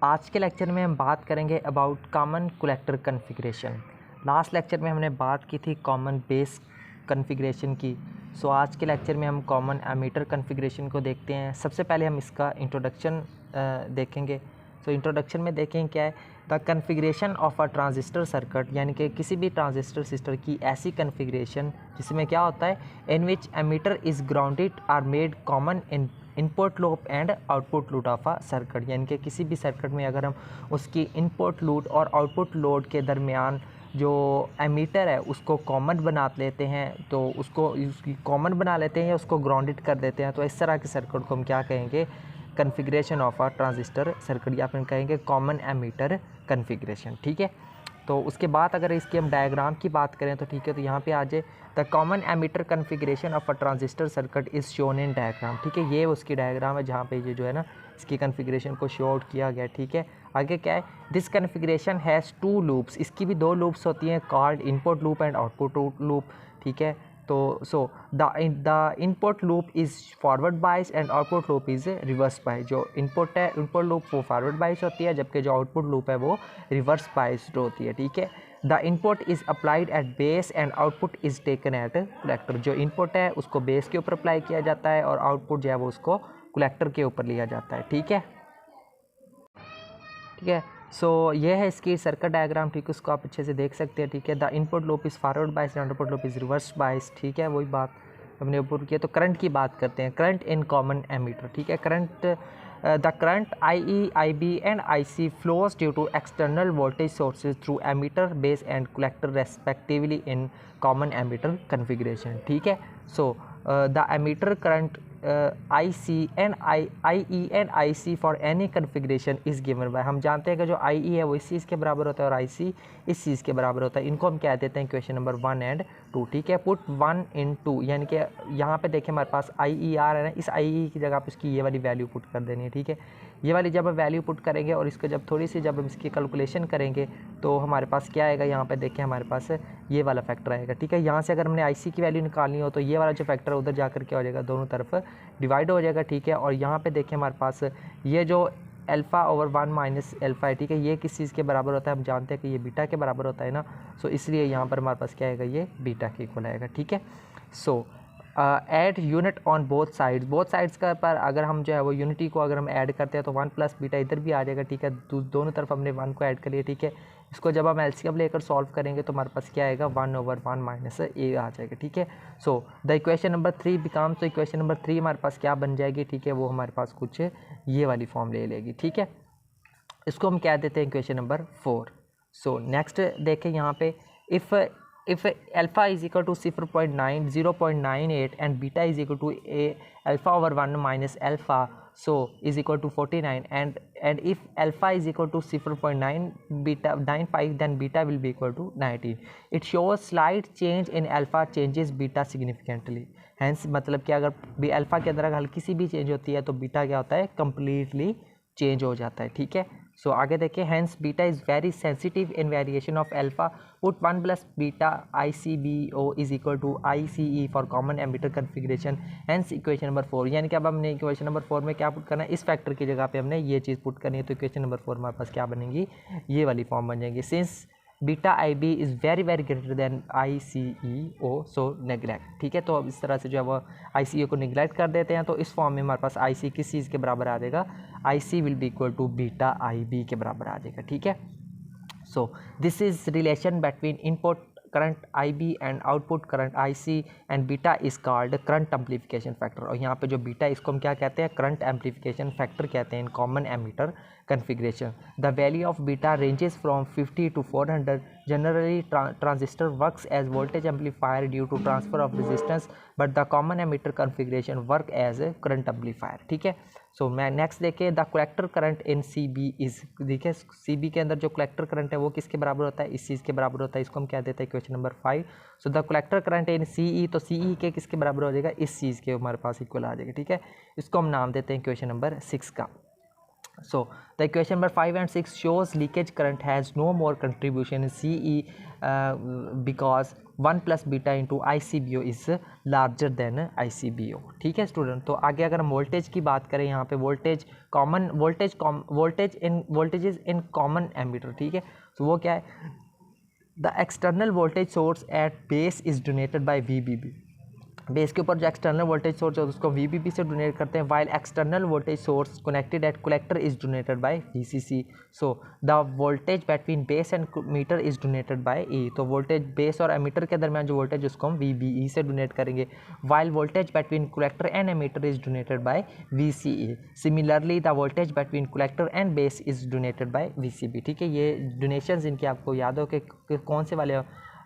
आज के लेक्चर में हम बात करेंगे about common collector configuration. Last lecture में हमने बात की थी कॉमन बेस कॉन्फ़िगरेशन की। सो आज के लेक्चर में हम कॉमन एमीटर कॉन्फ़िगरेशन को देखते हैं। सबसे पहले हम इसका इंट्रोडक्शन देखेंगे। सो इंट्रोडक्शन में देखें क्या है, the configuration of a transistor circuit, यानी कि किसी भी ट्रांजिस्टर सिस्टर की ऐसी कॉन्फ़िगरेशन जिसमें क्या होता है, in which emitter is grounded or made common in input loop and output loop of a circuit, यानी कि किसी भी सर्किट में अगर हम उसकी इनपुट लूप और आउटपुट लोड के दरमियान जो एमीटर है उसको कॉमन बना लेते हैं, तो उसकी कॉमन बना लेते हैं या उसको ग्राउंडेड कर देते हैं, तो इस तरह के सर्किट को हम क्या कहेंगे, configuration of a transistor circuit, या फिर कहेंगे कॉमन एमीटर कॉन्फ़िगरेशन। ठीक है, तो उसके बाद अगर इसके हम डायग्राम की बात करें तो ठीक है, तो यहाँ पे आ जाए the common emitter configuration of a transistor circuit is shown in diagram. ठीक है, ये उसकी डायग्राम है जहाँ पे ये जो है ना इसकी कॉन्फ़िगरेशन को शो आउट किया गया। ठीक है, आगे क्या है, this configuration has to loops, इसकी भी दो लूप्स होती हैं, called input loop and output loop. ठीक है, तो the input loop is forward बाइस and output loop is reverse bias. जो इनपुट है, इनपुट लूप वो फॉरवर्ड बाइस होती है, जबकि जो आउटपुट लूप है वो रिवर्स बाइस्ड होती है। ठीक है, the input is applied at base and output is taken at collector. जो इनपुट है उसको बेस के ऊपर अप्लाई किया जाता है और आउटपुट जो है वो उसको कलेक्टर के ऊपर लिया जाता है। ठीक है, ठीक है, सो ये है इसकी सर्किट डायग्राम। ठीक है, उसको आप अच्छे से देख सकते हैं। ठीक है, the input loop is forward बाइस and output loop is reverse bias. ठीक है, वही बात हमने ऊपर किया। तो करंट की बात करते हैं, करंट इन कॉमन एमीटर। ठीक है, current the current IE, IB and IC flows due to external voltage sources through emitter, base and collector respectively in common emitter configuration. ठीक है, so the emitter current IE and IC for any configuration is given by, हम जानते हैं कि जो IE है वो इस चीज़ के बराबर होता है और IC इस चीज़ के बराबर होता है। इनको हम क्या देते हैं, क्वेश्चन नंबर 1 एंड 2। ठीक है, पुट 1 इन 2, यानी कि यहाँ पे देखें हमारे पास IER है ना, इस IE की जगह पे इसकी ये वाली वैल्यू पुट कर देनी है। ठीक है, ये वाली जब हम वैल्यू पुट करेंगे और इसको जब थोड़ी सी जब हम इसकी कैलकुलेशन करेंगे तो हमारे पास क्या आएगा, यहाँ पे देखें हमारे पास ये वाला फैक्टर आएगा। ठीक है, यहाँ से अगर हमने IC की वैल्यू निकालनी हो तो ये वाला जो फैक्टर है उधर जाकर क्या हो जाएगा, दोनों तरफ डिवाइड हो जाएगा। ठीक है, और यहाँ पे देखें हमारे पास ये जो अल्फ़ा ओवर 1 माइनस अल्फ़ा है, ठीक है, ये किस चीज़ के बराबर होता है, हम जानते हैं कि ये बीटा के बराबर होता है ना। सो इसलिए यहाँ पर हमारे पास क्या आएगा, ये बीटा के इक्वल आएगा। ठीक है, सो ad unit on both sides का पर अगर हम जो है वो यूनिटी को अगर हम ऐड करते हैं तो 1 प्लस बीटा इधर भी आ जाएगा। ठीक है, दोनों तरफ हमने 1 को ऐड कर लिया। ठीक है, इसको जब हम एलसीएम लेकर सॉल्व करेंगे तो हमारे पास क्या आएगा, 1 ओवर 1 माइनस ए आ जाएगा। ठीक है, so the equation number 3 becomes, तो इक्वेशन नंबर 3 हमारे पास क्या बन जाएगी, ठीक है, वो हमारे पास कुछ ये वाली फॉर्म ले लेगी। ठीक है, इसको हम क्या देते हैं, इक्वेशन नंबर 4। सो नेक्स्ट देखें यहाँ पे, if alpha is equal to 0.98 and beta is equal to a alpha over 1 minus alpha, so is equal to 49, and if alpha is equal to 0.9 beta 95, then beta will be equal to 19. It shows slight change in alpha changes beta significantly. Hence मतलब कि अगर भी alpha के अंदर अगर हल्की सी भी change होती है तो बीटा क्या होता है, कम्प्लीटली चेंज हो जाता है। ठीक है, सो आगे देखिए, hence beta is very sensitive in variation of alpha, put 1 plus beta ICBO is equal to ICE for common emitter configuration, hence equation number 4। यानी कि अब हमने इक्वेशन नंबर 4 में क्या पुट करना है, इस फैक्टर की जगह पे हमने ये चीज़ पुट करनी है, तो इक्वेशन नंबर 4 हमारे पास क्या बनेगी, ये वाली फॉर्म बन जाएगी। Since beta IB is very greater than ICEO, so neglect. ठीक है, तो अब इस तरह से जो है वो ICEO को निगलेक्ट कर देते हैं, तो इस फॉर्म में हमारे पास IC किस चीज़ के बराबर आ जाएगा, IC will be equal to beta IB के बराबर आ जाएगा। ठीक है, so this is relation between input current IB and output current IC and beta is called current amplification factor. और यहाँ पे जो बीटा इसको हम क्या कहते हैं, करंट एम्पलीफिकेशन फैक्टर कहते हैं इन common ammeter configuration. The value of beta ranges from 50 to 400. Generally, transistor works as voltage amplifier due to transfer of resistance, but the common emitter configuration work as a current amplifier. ठीक है, सो मैं next देखें, the collector current in CB is, देखिए CB के अंदर जो collector current है वो किसके बराबर होता है, इस चीज़ के बराबर होता है, इसको हम क्या देते हैं, question number 5। So the collector current in CE, तो CE के किसके बराबर हो जाएगा, इस चीज़ के हमारे पास इक्वल आ जाएगा। ठीक है, इसको हम नाम देते हैं क्वेश्चन नंबर 6 का। So the equation number 5 and 6 shows leakage current has no more contribution in CE because 1 + beta into ICBO is larger than ICBO। ठीक है स्टूडेंट, तो आगे अगर हम वोल्टेज की बात करें, यहाँ पे voltage voltage in common emitter. ठीक है, तो वो क्या है, the external voltage source at base is donated by VBB। Base के ऊपर जो एक्सटर्नल वोल्टेज सोर्स है उसको VBB से डोनेट करते हैं, while external voltage source connected at collector is donated by VCC। So the voltage between base and meter is donated by E। तो voltage base और एमीटर के दरमियान जो वोल्टेज उसको हम VBE से डोनेट करेंगे, while voltage between collector and emitter is donated by VCE। Similarly the voltage between collector and base is donated by VCB। ठीक है, ये डोनेशंस इनके आपको याद हो कि कौन से वाले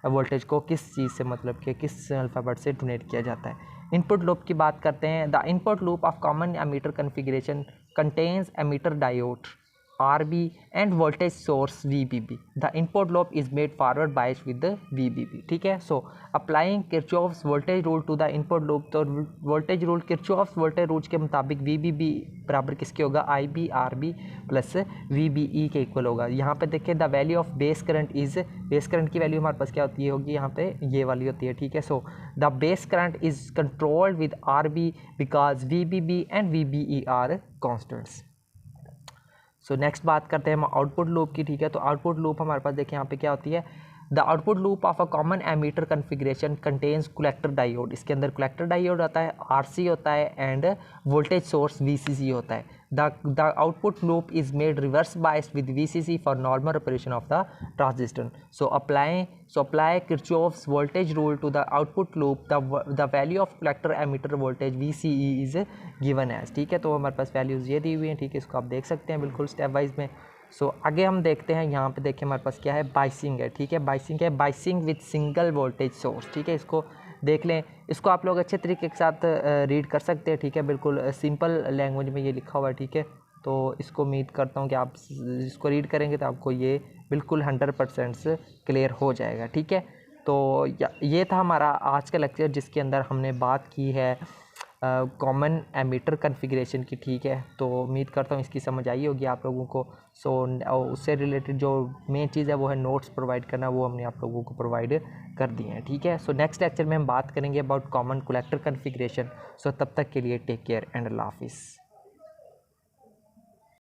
वोल्टेज को किस चीज़ से, मतलब कि किस अल्फ़ाबेट से डोनेट किया जाता है। इनपुट लूप की बात करते हैं। The input loop of common emitter configuration contains emitter diode RB and voltage source VBB। The input loop is made forward bias with the VBB। ठीक है, so applying Kirchhoff's voltage rule to the input loop. तो voltage rule, Kirchhoff's voltage rule के मुताबिक VBB बराबर किसके होगा, IB RB plus VBE के equal होगा। यहाँ पे देखिए the value of base current is, base current की वैल्यू हमारे पास क्या होती है, होगी यहाँ पे ये वाली होती है। ठीक है, so the base current is controlled with RB because VBB and VBE are constants. So next बात करते हैं हम आउटपुट लूप की। ठीक है, तो आउटपुट लूप हमारे पास देखिए यहाँ पे क्या होती है, the output loop of a common emitter configuration contains collector diode. इसके अंदर कलेक्टर डायोड होता है, RC होता है एंड वोल्टेज सोर्स VCC होता है। The output loop is made reverse bias with VCC for normal operation of the transistor. So apply Kirchhoff's voltage rule to the output loop. The value of collector emitter voltage VCE is given as. ठीक है, तो हमारे पास values ये दी हुई हैं। ठीक है, इसको आप देख सकते हैं बिल्कुल स्टेप वाइज में। सो आगे हम देखते हैं, यहाँ पे देखिए हमारे पास क्या है, बाइसिंग है। ठीक है, बाइसिंग है, biasing with single voltage source. ठीक है, इसको देख लें, इसको आप लोग अच्छे तरीके के साथ रीड कर सकते हैं। ठीक है, बिल्कुल सिंपल लैंग्वेज में ये लिखा हुआ है। ठीक है, तो इसको उम्मीद करता हूँ कि आप इसको रीड करेंगे तो आपको ये बिल्कुल 100% क्लियर हो जाएगा। ठीक है, तो ये था हमारा आज का लेक्चर जिसके अंदर हमने बात की है कॉमन एमीटर कॉन्फ़िगरेशन की। ठीक है, तो उम्मीद करता हूँ इसकी समझ आई होगी आप लोगों को। सो उससे रिलेटेड जो मेन चीज़ है वो है नोट्स प्रोवाइड करना, वो हमने आप लोगों को प्रोवाइड कर दिए हैं। ठीक है, सो नेक्स्ट लेक्चर में हम बात करेंगे अबाउट कॉमन कलेक्टर कॉन्फ़िगरेशन। सो तब तक के लिए टेक केयर एंड अल्लाह हाफिज़।